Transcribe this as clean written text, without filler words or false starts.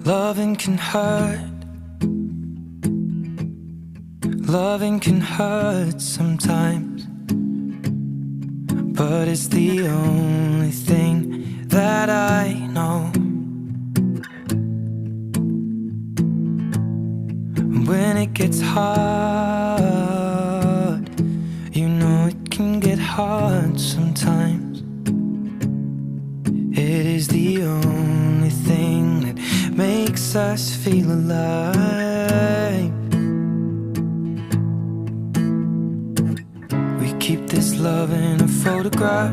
Loving can hurt. Loving can hurt sometimes, but it's the only thing that I know. When it gets hard, you know it can get hard sometimes. It is the only thing that makes us feel alive. We keep this love in a photograph,